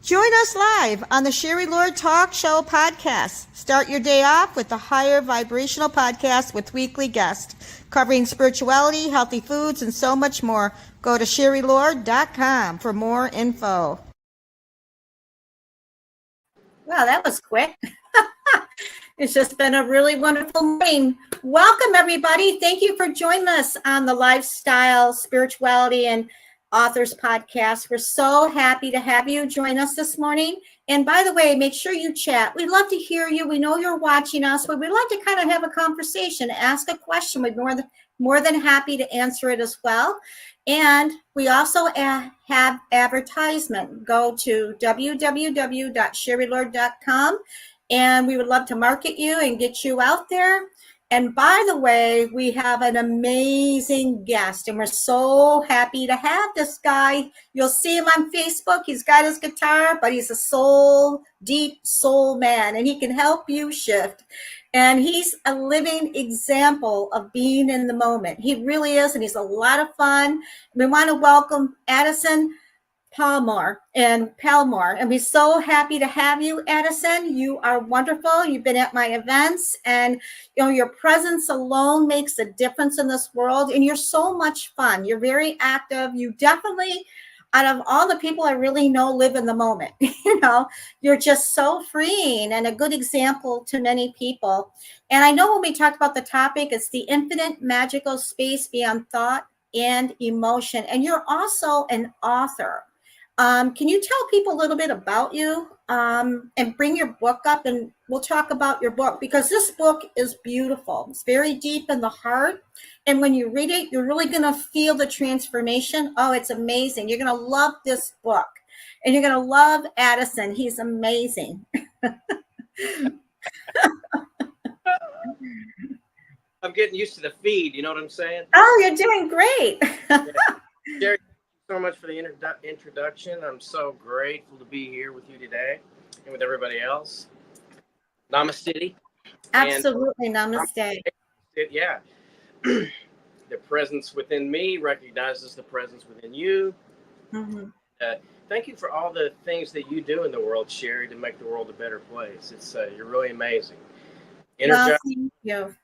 Join us live on the Sherry Lord Talk Show podcast. Start your day off with the Higher Vibrational Podcast with weekly guests covering spirituality, healthy foods, and so much more. Go to sherrylord.com for more info. Wow, that was quick. It's just been a really wonderful morning. Welcome, everybody. Thank you for joining us on the Lifestyle, Spirituality, and Authors Podcast. We're so happy to have you join us this morning. And by the way, make sure you chat. We'd love to hear you. We know you're watching us, but we'd love to kind of have a conversation, ask a question. We'd be more than happy to answer it as well. And we also have advertisement. Go to www.sherrylord.com. And we would love to market you and get you out there. And by the way, we have an amazing guest, and we're so happy to have this guy. You'll see him on Facebook. He's got his guitar, but he's a deep soul man, and he can help you shift. And he's a living example of being in the moment. He really is, and he's a lot of fun. We want to welcome Addison. Palmore, and we're so happy to have you, Addison. You are wonderful. You've been at my events, and your presence alone makes a difference in this world, and you're so much fun. You're very active. You definitely, out of all the people I really know, live in the moment. You're just so freeing and a good example to many people. And I know when we talked about the topic, it's the infinite magical space beyond thought and emotion, and you're also an author. Can you tell people a little bit about you and bring your book up, and we'll talk about your book, because this book is beautiful. It's very deep in the heart. And when you read it, you're really going to feel the transformation. Oh, it's amazing. You're going to love this book, and you're going to love Addison. He's amazing. I'm getting used to the feed. You know what I'm saying? Oh, you're doing great. Jerry, so much for the introduction. I'm so grateful to be here with you today and with everybody else. Namaste. Absolutely. Namaste. Yeah. The presence within me recognizes the presence within you. Mm-hmm. Thank you for all the things that you do in the world, Sherry, to make the world a better place. You're really amazing. Well, thank you.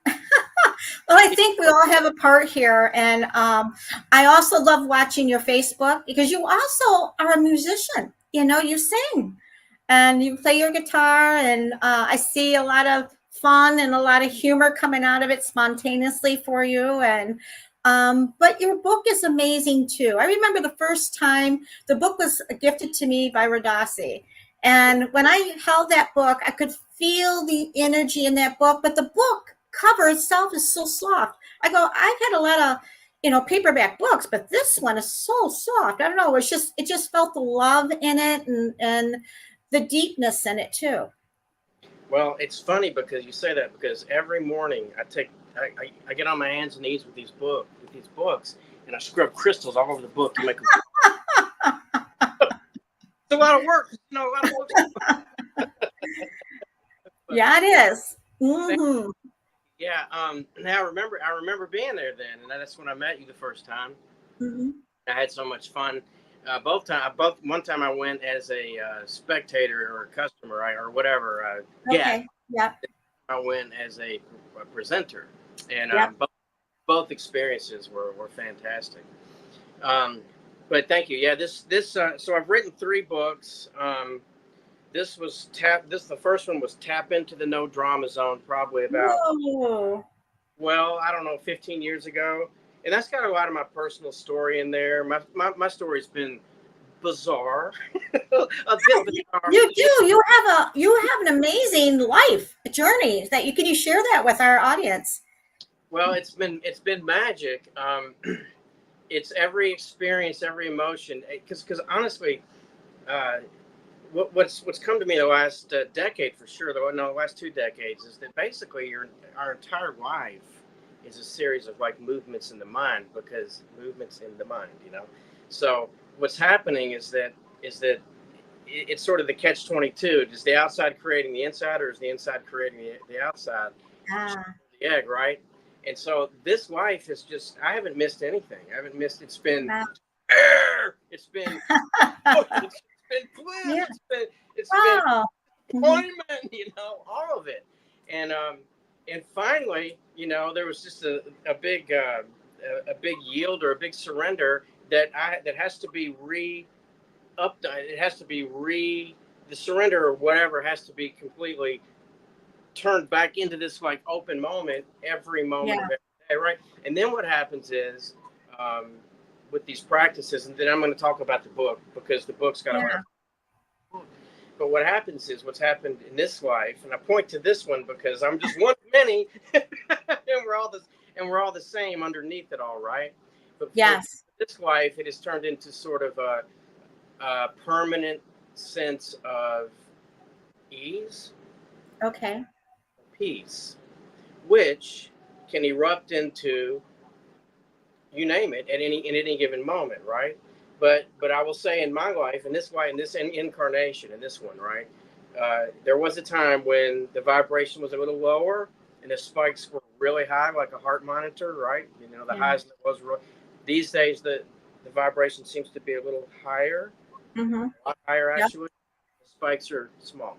Well, I think we all have a part here. And I also love watching your Facebook, because you also are a musician. You sing and you play your guitar, and I see a lot of fun and a lot of humor coming out of it spontaneously for you. And but your book is amazing too. I remember the first time the book was gifted to me by Radasi. And when I held that book, I could feel the energy in that book, but the book cover itself is so soft. I go, I've had a lot of, paperback books, but this one is so soft. I don't know. It just felt the love in it and the deepness in it too. Well, it's funny because you say that, because every morning I get on my hands and knees with these books, and I scrub crystals all over the book to make them. It's a lot of work. A lot of work. Yeah, it is. Mm-hmm. Yeah, now I remember being there then, and that's when I met you the first time. Mm-hmm. I had so much fun. One time I went as a spectator or a customer or whatever. Okay. Yeah. I went as a presenter, and yeah. Both experiences were fantastic. But thank you. Yeah, so I've written 3 books. The first one was Tap Into the No Drama Zone, probably about, I don't know, 15 years ago. And that's got a lot of my personal story in there. My story's been bizarre. A bit bizarre. You do. You have an amazing life journey that can you share that with our audience? Well, it's been magic. It's every experience, every emotion. Because honestly, what's come to me the last decade for sure, though, no, the last 2 decades, is that basically our entire life is a series of movements in the mind, because movements in the mind, So what's happening is that it's sort of the catch-22. Is the outside creating the inside, or is the inside creating the outside? The egg, right? And so this life is just, I haven't missed anything. It's been been bliss. Yeah. It's been Wow. Mhm. appointment, all of it. And finally, there was just a big a big yield or a big surrender that has to be it has to be the surrender or whatever has to be completely turned back into this like open moment every moment Yeah. of every day, right? And then what happens is um, with these practices, and then I'm going to talk about the book because the book's got a lot Yeah. of. But what happens is what's happened in this life, and I point to this one because I'm just one of many, and we're all the same underneath it all, right? But for Yes. this life, it has turned into sort of a permanent sense of ease, Okay. peace, which can erupt into you name it at any given moment, right? But I will say in my life, in this incarnation, in this one, right, there was a time when the vibration was a little lower and the spikes were really high, like a heart monitor, right? The Yeah. highs and the lows were. These days, the vibration seems to be a little higher, Mm-hmm. a lot higher Yep. actually. The spikes are small,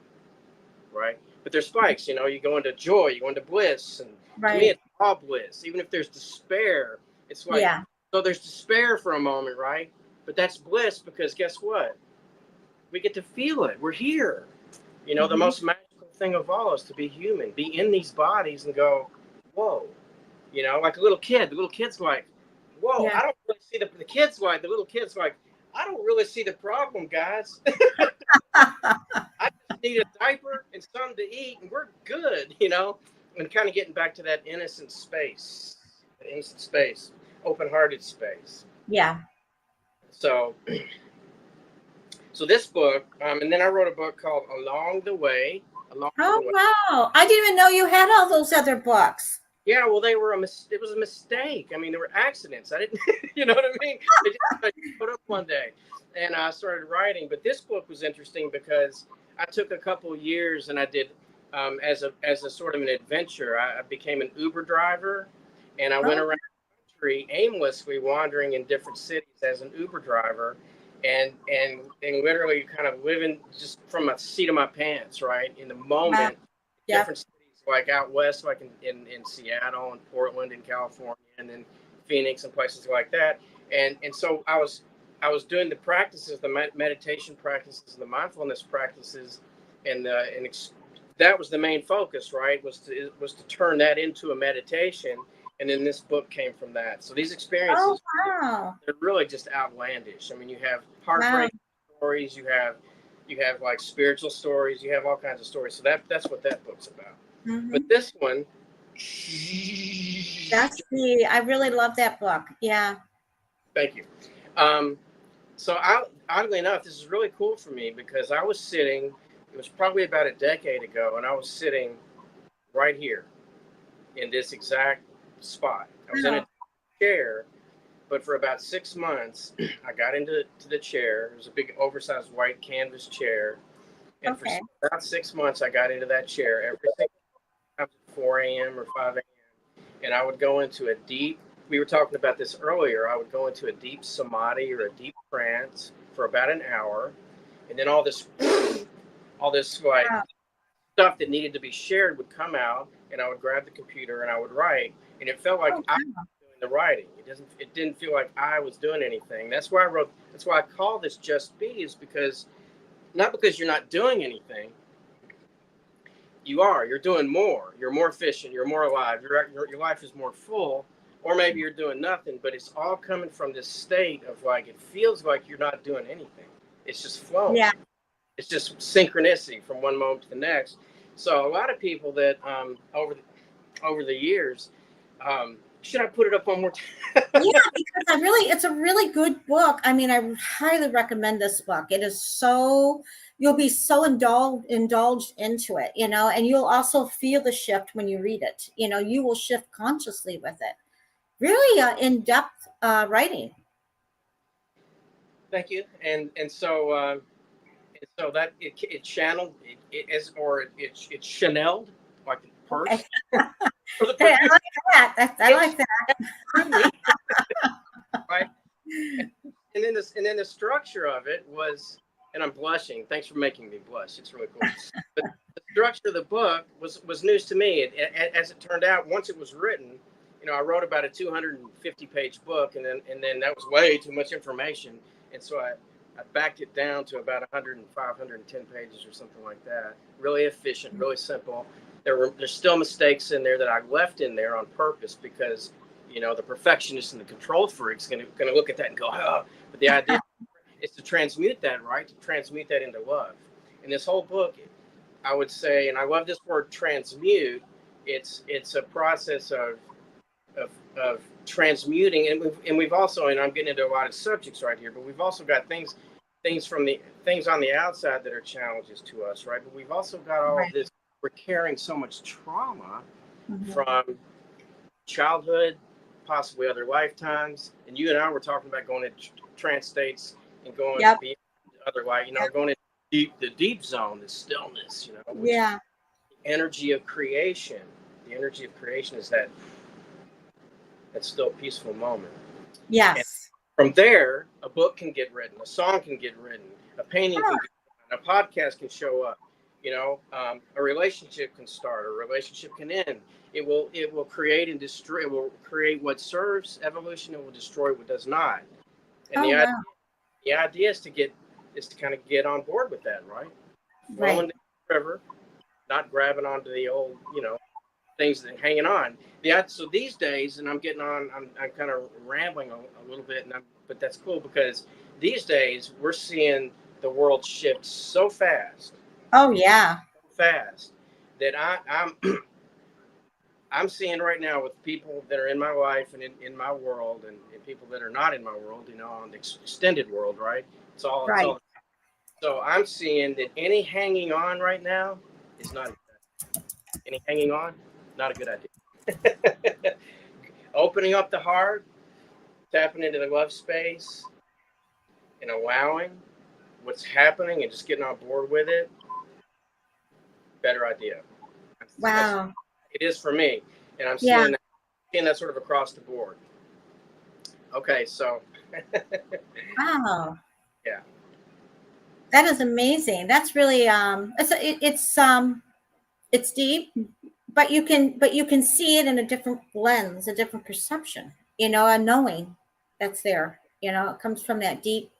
right? But they're spikes. You go into joy, you go into bliss, and to me, Right. it's all bliss. Even if there's despair, it's like Yeah. so there's despair for a moment, right? But that's bliss because guess what? We get to feel it. We're here. The Mm-hmm. most magical thing of all is to be human, be in these bodies and go, whoa. Like a little kid. The little kid's like, whoa, Yeah. I don't really see the little kid's like, I don't really see the problem, guys. I just need a diaper and something to eat and we're good, and kind of getting back to that innocent space, open-hearted space. Yeah. So this book, and then I wrote a book called Along the Oh, Way. wow. I didn't even know you had all those other books. Yeah, well, it was a mistake. I mean, there were accidents. I didn't, you know what I mean? They just I put up one day, and I started writing. But this book was interesting because I took a couple of years and I did, as a sort of an adventure. I became an Uber driver, and I went Oh, around the country aimlessly wandering in different cities as an Uber driver, and literally kind of living just from a seat of my pants, right, in the wow. moment, Yep. different cities like out west, like in Seattle and Portland and California, and then Phoenix and places like that. And so I was doing the practices, the meditation practices, and the mindfulness practices, and that was the main focus, right? Was to turn that into a meditation, and then this book came from that. So these Oh, experiences, wow. they're really just outlandish. I mean, you have Wow. heartbreak stories, you have like spiritual stories, you have all kinds of stories. So that's what that book's about. But Mm-hmm. this one, That's I really love that book. Yeah. thank you. So oddly enough, this is really cool for me because I was sitting. It was probably about a decade ago, and I was sitting right here in this exact spot. I was in a Wow. chair, but for about 6 months, I got into the chair. It was a big, oversized white canvas chair, and for Okay. about 6 months, I got into that chair every single time at 4 a.m. or 5 a.m. And I would go into a deep. We were talking about this earlier. I would go into a deep samadhi or a deep trance for about an hour, and then all this like Wow. stuff that needed to be shared would come out, and I would grab the computer and I would write, and it felt like Oh, I wow. was doing the writing. It didn't feel like I was doing anything. That's why I wrote. That's why I call this Just Be, is because not because you're not doing anything. You are. You're doing more. You're more efficient. You're more alive. Your life is more full. Or maybe you're doing nothing, but it's all coming from this state of like it feels like you're not doing anything. It's just flowing. Yeah. It's just synchronicity from one moment to the next. So a lot of people that over the years, should I put it up one more time? Yeah, because it's a really good book. I mean, I highly recommend this book. It is you'll be so indulged into it, and you'll also feel the shift when you read it. You will shift consciously with it. Really in-depth writing. Thank you. And so that it channeled it as or it chaneled like a Okay. purse for the Hey, I like that. I it like that. through me, right? And then the structure of it was and I'm blushing. Thanks for making me blush. It's really cool. But the structure of the book was news to me. As it turned out, once it was written, I wrote about a 250-page book, and then that was way too much information, and so I backed it down to about 105, 110 pages or something like that. Really efficient, really simple. There's still mistakes in there that I left in there on purpose because the perfectionist and the control freak's going to look at that and go, oh. But the idea is to transmute that, right? To transmute that into love. And this whole book, I would say, and I love this word transmute. It's a process of transmuting, and we've also, and I'm getting into a lot of subjects right here, but we've also got things on the outside that are challenges to us, right? But we've also got all of this. We're carrying so much trauma from childhood, possibly other lifetimes, and you and I were talking about going into trance states and going beyond other life, going into the deep zone, the stillness, which is the energy of creation. The energy of creation is that still peaceful moment. Yes. And from there, a book can get written, a song can get written, a painting can get written, a podcast can show up. A relationship can start, a relationship can end. It will create and destroy. It will create what serves evolution. It will destroy what does not. And the idea is to kind of get on board with that, right? Flowing down the river, not grabbing onto the old, things that hanging on. So these days, and I'm getting on. I'm kind of rambling a little bit, but that's cool because these days we're seeing the world shift so fast. Oh yeah. So fast that I'm seeing right now with people that are in my life and in my world, and people that are not in my world, on the extended world, right? It's all. So I'm seeing that any hanging on right now is not a good idea. Any hanging on, not a good idea. Opening up the heart, tapping into the love space, and allowing what's happening and just getting on board with it. Better idea. Wow. It is for me, and I'm seeing that sort of across the board. Okay, so. Wow. Yeah. That is amazing. That's really it's deep, but you can see it in a different lens, a different perception, a knowing that's there. It comes from that deep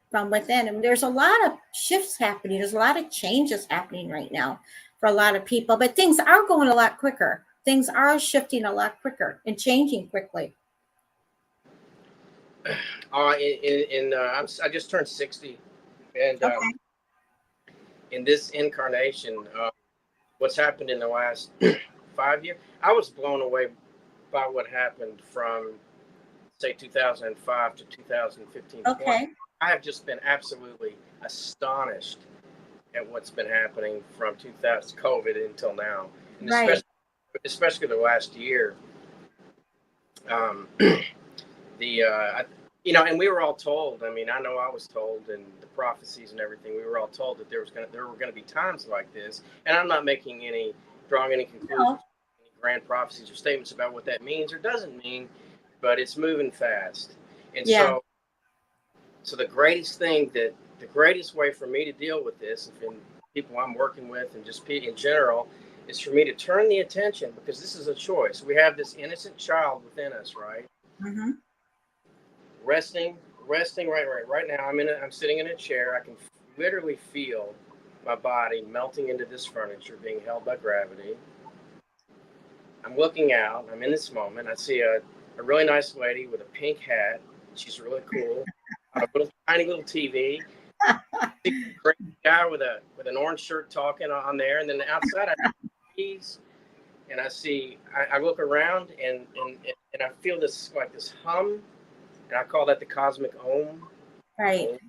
from within. And there's a lot of shifts happening. There's a lot of changes happening right now for a lot of people, but things are going a lot quicker. Things are shifting a lot quicker and changing quickly. I just turned 60, and in this incarnation, what's happened in the last 5 years, I was blown away by what happened from, say, 2005 to 2015. Okay. I have just been absolutely astonished at what's been happening from 2000 COVID until now, and especially the last year. And we were all told. I mean, I know I was told, and the prophecies and everything. We were all told that there were going to be times like this. And I'm not drawing any conclusions, any grand prophecies or statements about what that means or doesn't mean, but it's moving fast. And so the greatest way for me to deal with this, and people I'm working with, and just in general, is for me to turn the attention, because this is a choice. We have this innocent child within us, right? Mm-hmm. Resting right now. I'm sitting in a chair. I can literally feel my body melting into this furniture, being held by gravity. I'm looking out. I'm in this moment. I see a really nice lady with a pink hat. She's really cool. On a tiny little TV. A great guy with an orange shirt talking on there, and then outside I see trees, and I look around and I feel this hum. And I call that the cosmic Om. Right?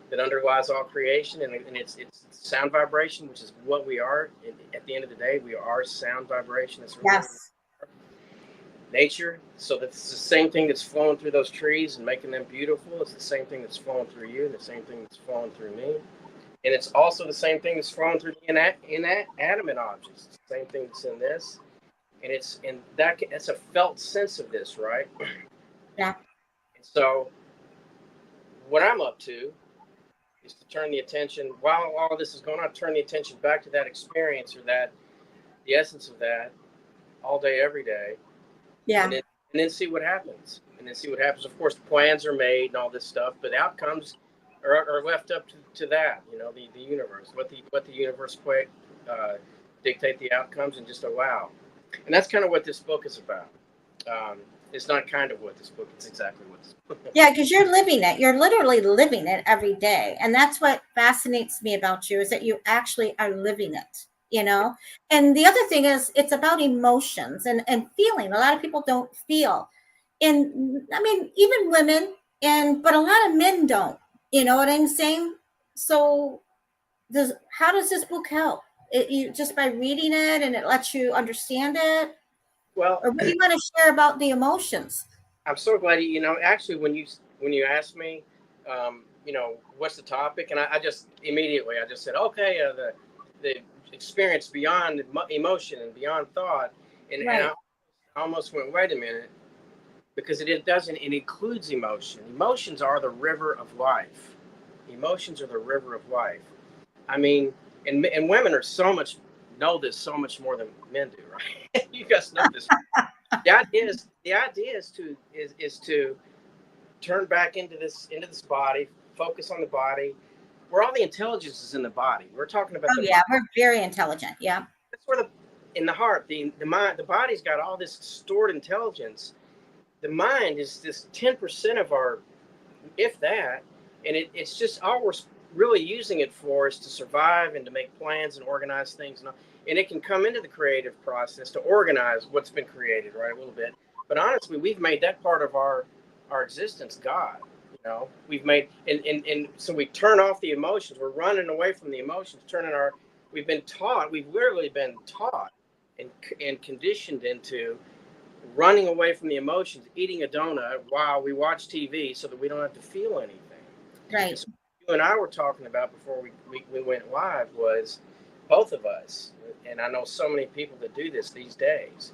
That underlies all creation, and it's sound vibration, which is what we are. At the end of the day, we are sound vibration. That's really nature. So that's the same thing that's flowing through those trees and making them beautiful. It's the same thing that's flowing through you, the same thing that's flowing through me. And it's also the same thing that's flowing through the inanimate objects. It's the same thing that's in this. And it's a felt sense of this, right? Yeah. So what I'm up to is to turn the attention, while all this is going on, turn the attention back to that experience, or that the essence of that, all day, every day, Yeah. and then see what happens. And then see what happens. Of course, the plans are made and all this stuff, but outcomes are left up to that. You know, the universe, what the universe dictate the outcomes, and just allow. And that's kind of what this book is about. It's not kind of what this book. It's exactly what this book. Yeah, because you're living it. You're literally living it every day. And that's what fascinates me about you, is that you actually are living it, you know? And the other thing is it's about emotions and feeling. A lot of people don't feel. And I mean, even women, but a lot of men don't. You know what I'm saying? So how does this book help? Just by reading it, and it lets you understand it? Well, Or what do you want to share about the emotions? I'm so glad actually when you asked me, what's the topic, and I just immediately I just said, okay, the experience beyond emotion and beyond thought, and Right. I almost went, wait a minute, because it includes emotion. Emotions are the river of life. Emotions are the river of life. I mean, and women are know this so much more than men do, right? You guys know this. The idea is to turn back into this body, focus on the body, where all the intelligence is in the body. We're talking about Oh the yeah, mind. we're very intelligent. Yeah. That's where in the heart, the mind, the body's got all this stored intelligence. The mind is just 10% of our, if that, and it's just all we're really using it for is to survive and to make plans and organize things, and it can come into the creative process to organize what's been created, right, a little bit. But honestly, we've made that part of our existence God. We've made, and so we turn off the emotions. We're running away from the emotions, we've literally been taught and conditioned into running away from the emotions, eating a donut while we watch TV so that we don't have to feel anything. And Right. so you and I were talking about before we went live was both of us, and I know so many people that do this these days,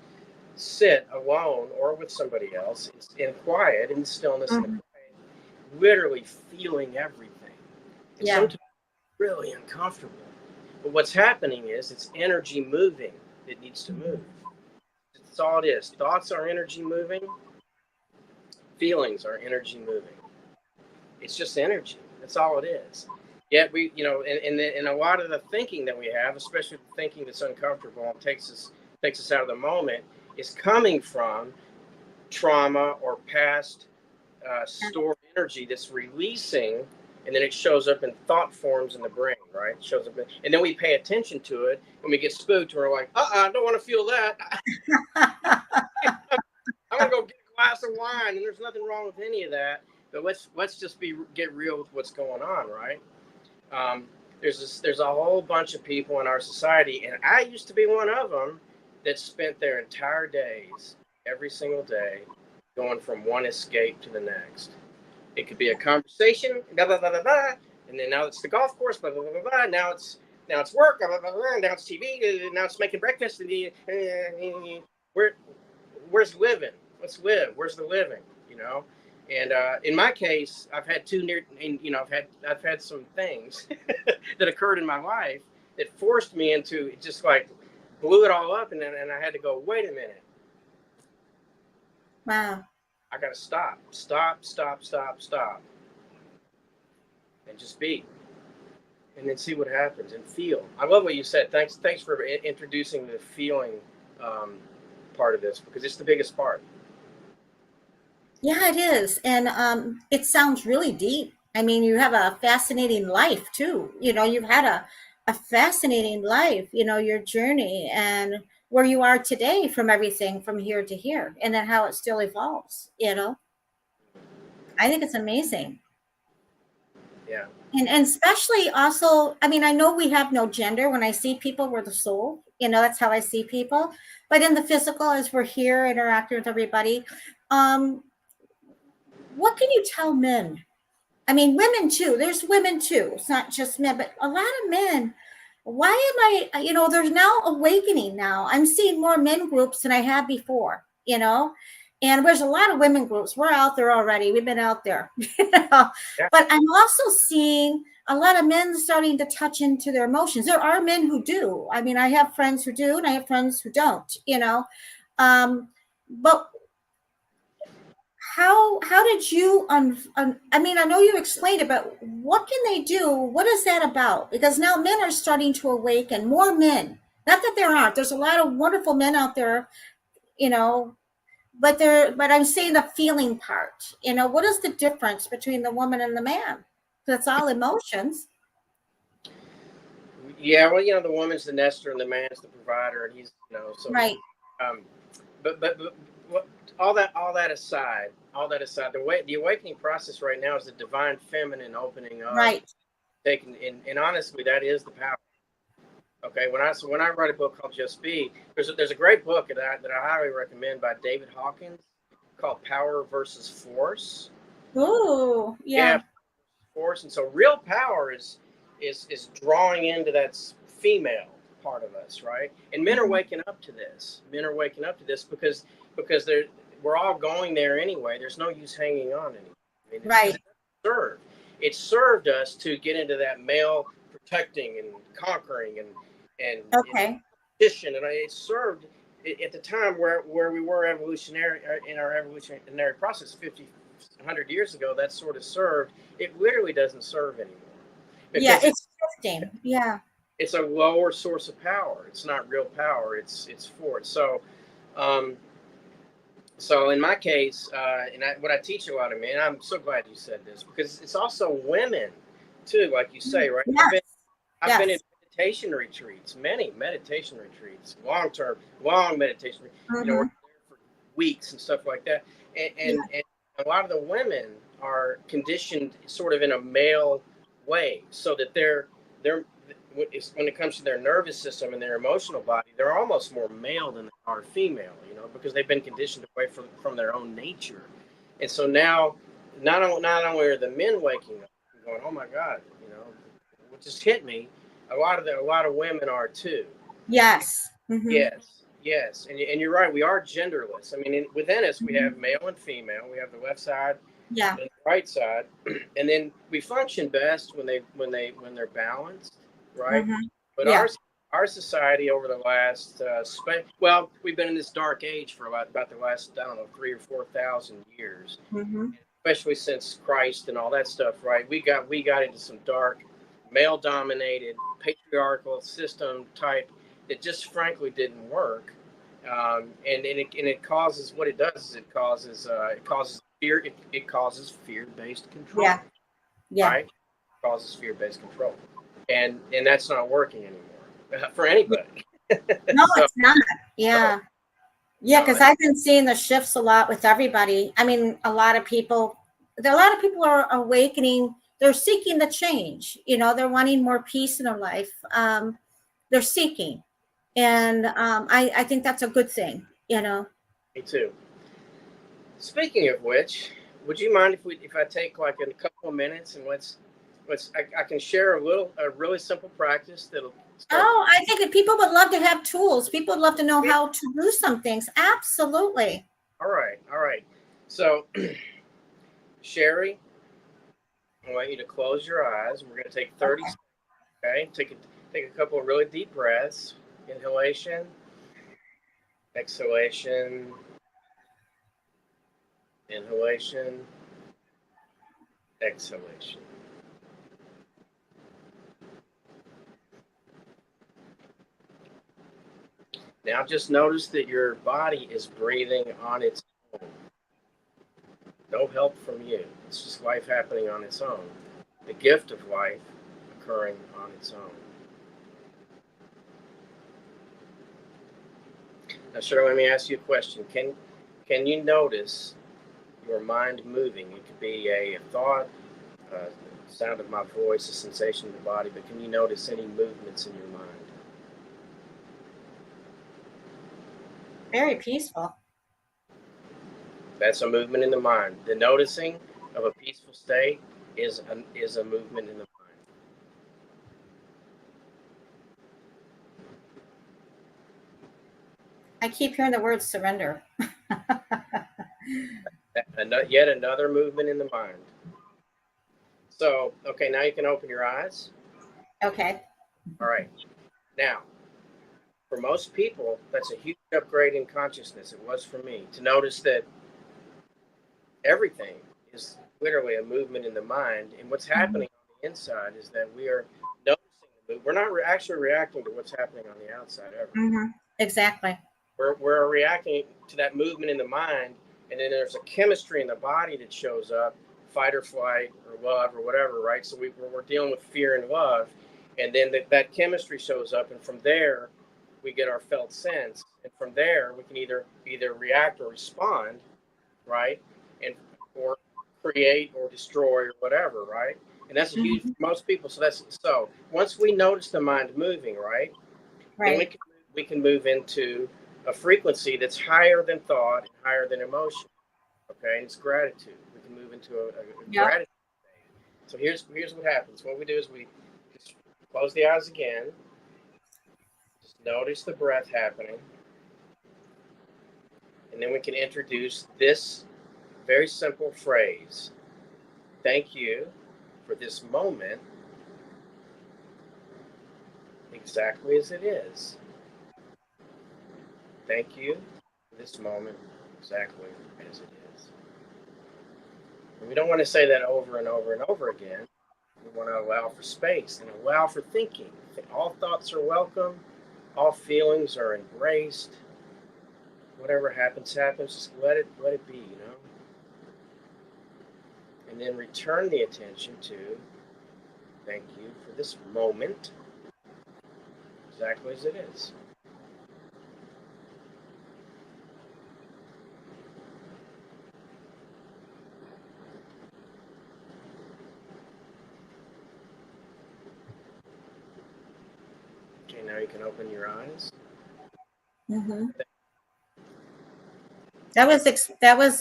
sit alone or with somebody else in quiet, in the stillness and the Mhm. quiet, literally feeling everything. And Yeah. sometimes really uncomfortable. But what's happening is it's energy moving that needs to move. That's all it is. Thoughts are energy moving. Feelings are energy moving. It's just energy. That's all it is. Yet and a lot of the thinking that we have, especially the thinking that's uncomfortable and takes us out of the moment, is coming from trauma or past stored energy that's releasing, and then it shows up in thought forms in the brain, right? It shows up, and then we pay attention to it, and we get spooked, and we're like, I don't want to feel that. I'm gonna go get a glass of wine, and there's nothing wrong with any of that. But let's just get real with what's going on, right? Um, there's a whole bunch of people in our society, and I used to be one of them, that spent their entire days, every single day, going from one escape to the next. It could be a conversation, blah blah blah blah blah, and then now it's the golf course, blah blah blah blah. Blah. Now it's work, blah blah blah blah. Now it's TV, now it's making breakfast, and where where's living? Let's live. Where's the living? You know. And in my case, I've had I've had some things that occurred in my life that forced me into just like blew it all up, and I had to go. Wait a minute. Wow. I got to stop, and just be, and then see what happens and feel. I love what you said. Thanks for introducing the feeling part of this, because it's the biggest part. Yeah, it is. And it sounds really deep. I mean, you have a fascinating life too. You've had a fascinating life, your journey and where you are today, from everything from here to here, and then how it still evolves. I think it's amazing. Yeah. And especially also, I mean, I know we have no gender. When I see people, we're the soul. That's how I see people. But in the physical, as we're here interacting with everybody, um, what can you tell men? I mean, women too. There's women too. It's not just men, but a lot of men. Why am I, there's now awakening now. I'm seeing more men groups than I had before. And there's a lot of women groups. We're out there already. We've been out there. Yeah. But I'm also seeing a lot of men starting to touch into their emotions. There are men who do. I mean, I have friends who do, and I have friends who don't, But how did you I mean, I know you explained it, but what can they do? What is that about? Because now men are starting to awaken, more men. Not that there aren't. There's a lot of wonderful men out there, you know, but I'm saying the feeling part. What is the difference between the woman and the man? That's all emotions. Yeah, well, the woman's the nester and the man's the provider, and he's, so, Right, um, but what, all that aside, the awakening process right now is the divine feminine opening up, right. taking, and honestly, that is the power. Okay, when I write a book called Just Be, there's a great book that I highly recommend by David Hawkins called Power versus Force. Ooh, Yeah, yeah. force, and so real power is drawing into that female part of us, right? And men are Mhm. waking up to this. Men are waking up to this because we're all going there anyway. There's no use hanging on anymore. I mean, it's because Right. it served us to get into that male protecting and conquering and Okay. competition, and it served at the time where we were evolutionary in our evolutionary process 50 100 years ago. That sort of served. It literally doesn't serve anymore Yeah, because it's shifting. Yeah. it's a lower source of power. It's not real power. It's force. Um, so in my case, what I teach a lot of men, I'm so glad you said this because it's also women too, like you say, right? I've been Yes. I've been in Yes. meditation retreats, many meditation retreats, long meditation. We're Hmm. there for weeks and stuff like that, and, Yeah. and and a lot of the women are conditioned sort of in a male way, so that they're when it comes to their nervous system and their emotional body, they're almost more male than they are female, because they've been conditioned away from their own nature, and so now not only are the men waking up and going, oh my God, what just hit me, a lot of women are too. Yes. Hmm. Yes, yes, and you're right. We are genderless. I mean, within us, we Hmm. have male and female. We have the left side Yeah. and the right side, and then we function best when they're balanced, right? Hmm. But Yeah. our society over the last well, we've been in this dark age for about the last, I don't know, 3 or 4 thousand years, Hmm. especially since Christ and all that stuff, right? We got into some dark, male dominated, patriarchal system type that just frankly didn't work. And it causes, what it does is it causes fear. It causes fear based control, Yeah. Yeah. right? It causes fear based control, and that's not working anymore for anybody. No, so it's not. no, Yeah. Yeah, no, because I've been seeing the shifts a lot with everybody. I mean, a lot of people are awakening. They're seeking the change. They're wanting more peace in their life. They're seeking, and I think that's a good thing. me too. Speaking of which, would you mind if I take like a couple of minutes and I can share a really simple practice that'll start. Oh, I think that people would love to have tools. People would love to know how to do some things. Absolutely. All right, all right. So, Sherry, I want you to close your eyes. We're going to take 30 Okay. seconds. Okay, take a couple of really deep breaths. Inhalation, exhalation, inhalation, exhalation. Now, just notice that your body is breathing on its own. No help from you. It's just life happening on its own. The gift of life occurring on its own. Now, Shirley, let me ask you a question. Can you notice your mind moving? It could be a thought, a sound of my voice, a sensation of the body, but can you notice any movements in your mind? Very peaceful. That's a movement in the mind. The noticing of a peaceful state is a movement in the mind. I keep hearing the word surrender. Yet another movement in the mind. So, okay, now you can open your eyes. Okay. All right. Now, for most people, that's a huge upgrade in consciousness. It was for me to notice that everything is literally a movement in the mind. And what's happening on the inside is that we are noticing the move. We're not actually reacting to what's happening on the outside ever. Mm-hmm. Exactly. We're reacting to that movement in the mind. And then there's a chemistry in the body that shows up, fight or flight or love or whatever, right? So we're dealing with fear and love. And then that chemistry shows up. And from there, we get our felt sense. And from there, we can either react or respond, right? And or create or destroy or whatever, right? And that's a huge Mm-hmm. for most people. So once we notice the mind moving, right, then Right. we can move into a frequency that's higher than thought and higher than emotion. Okay, and it's gratitude. We can move into a Yep. gratitude state. So here's what happens. What we do is we just close the eyes again. Just notice the breath happening, and then we can introduce this very simple phrase. Thank you for this moment exactly as it is. Thank you for this moment exactly as it is. And we don't want to say that over and over and over again. We want to allow for space and allow for thinking. All thoughts are welcome. All feelings are embraced. Whatever happens, happens. Just let it be, you know. And then return the attention to thank you for this moment exactly as it is. Okay, now you can open your eyes. Mm-hmm. That was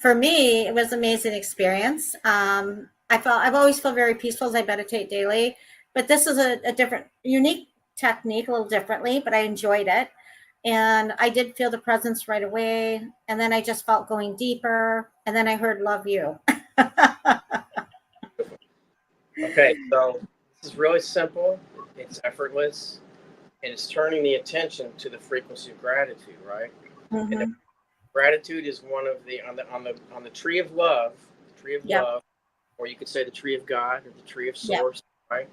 for me. It was an amazing experience. I've always felt very peaceful as I meditate daily, but this is a different, unique technique, a little differently. But I enjoyed it, and I did feel the presence right away. And then I just felt going deeper, and then I heard "Love You." Okay, so this is really simple. It's effortless, and it's turning the attention to the frequency of gratitude, right? And Mm-hmm. gratitude is one of the on the tree of love, the tree of Yep. love, or you could say the tree of God or the tree of Yep. source, right?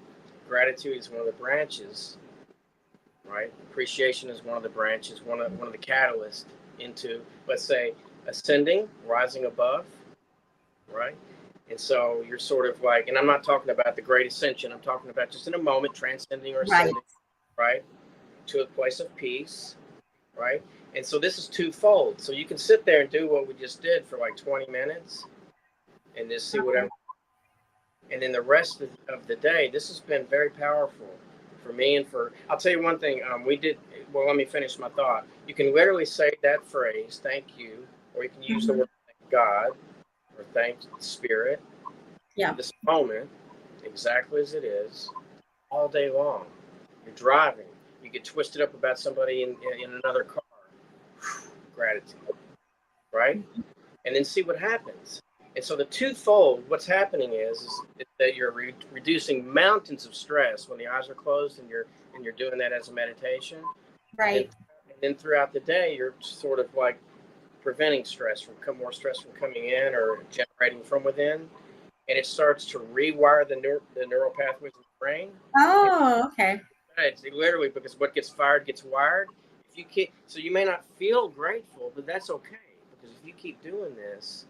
Gratitude is one of the branches, right? Appreciation is one of the branches, one of the catalysts into, let's say, ascending, rising above, right? And so you're sort of like, and I'm not talking about the great ascension. I'm talking about just in a moment transcending or Right. ascending, right, to a place of peace, right? And so this is twofold. So you can sit there and do what we just did for like 20 minutes and just see whatever. And then the rest of the day, this has been very powerful for me and for, I'll tell you one thing. We did, well, let me finish my thought. You can literally say that phrase, thank you, or you can use the Mm-hmm. word thank God or thank Spirit for Yeah. this moment exactly as it is all day long. You're driving, you get twisted up about somebody in another car. Gratitude, right? And then see what happens. And so the twofold, what's happening is that you're reducing mountains of stress when the eyes are closed, and you're doing that as a meditation. And Right. then throughout the day, you're sort of like preventing stress from more stress from coming in or generating from within, and it starts to rewire the neural pathways in the brain. And Oh, okay. it's literally because what gets fired gets wired. If you keep, so you may not feel grateful, but that's okay because if you keep doing this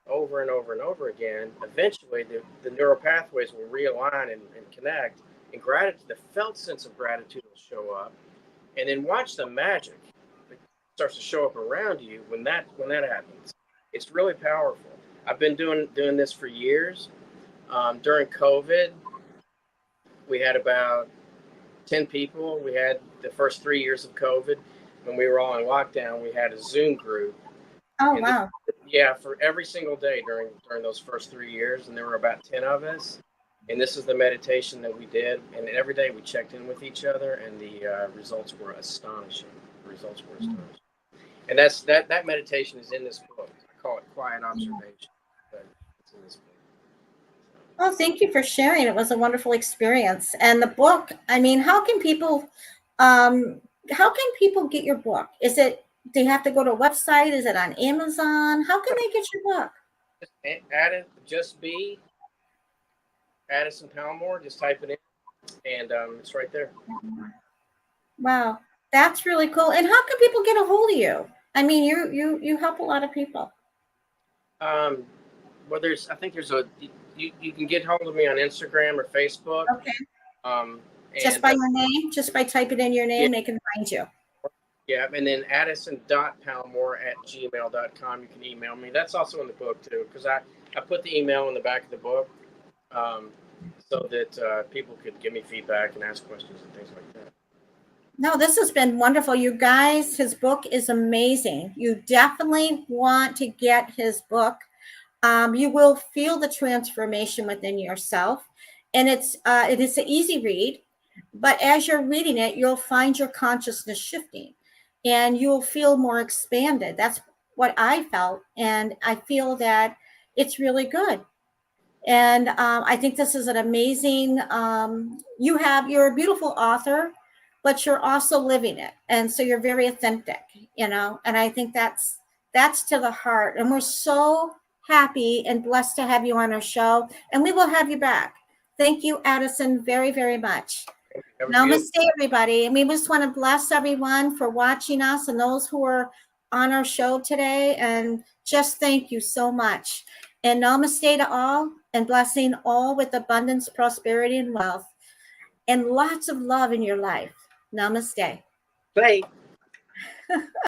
over and over and over again, eventually the neural pathways will realign and connect, and gratitude, the felt sense of gratitude will show up, and then watch the magic that starts to show up around you when that happens. It's really powerful. I've been doing this for years. During COVID, we had about 10 people. We had the first 3 years of COVID when we were all in lockdown. We had a Zoom group, Oh, and wow. yeah, for every single day during those first 3 years, and there were about 10 of us. And this is the meditation that we did, and every day we checked in with each other, and the results were astonishing. The results were astonishing, and that meditation is in this book. I call quiet observation. But it's in this book. Oh, thank you for sharing. It was a wonderful experience. And the book, I mean, um, how can people get your book? Is it, do you have to go to a website? Is it on Amazon? How can they get your book? Just add it, just be Addison Palmore. Just type it in, and it's right there. Wow, that's really cool. And how can people get a hold of you? I mean, you help a lot of people. Well, I think there's you can get hold of me on Instagram or Facebook. Okay. Um, Just and by your name, just by typing in your name, they can find you. yeah, and then addison.palmore@gmail.com. You can email me. That's also in the book too, because I put the email in the back of the book, so that people could give me feedback and ask questions and things like that. No, this has been wonderful. You guys, his book is amazing. You definitely want to get his book. You will feel the transformation within yourself. And it is an easy read, but as you're reading it, you'll find your consciousness shifting and you'll feel more expanded. That's what I felt. And I feel that it's really good. And I think this is an amazing, you're a beautiful author, but you're also living it. And so you're very authentic, and I think that's to the heart. And we're so happy and blessed to have you on our show. And we will have you back. Thank you, Addison, very, very much. Namaste, everybody. And we just want to bless everyone for watching us and those who are on our show today. And just thank you so much. And namaste to all, and blessing all with abundance, prosperity, and wealth, and lots of love in your life. Namaste. Play.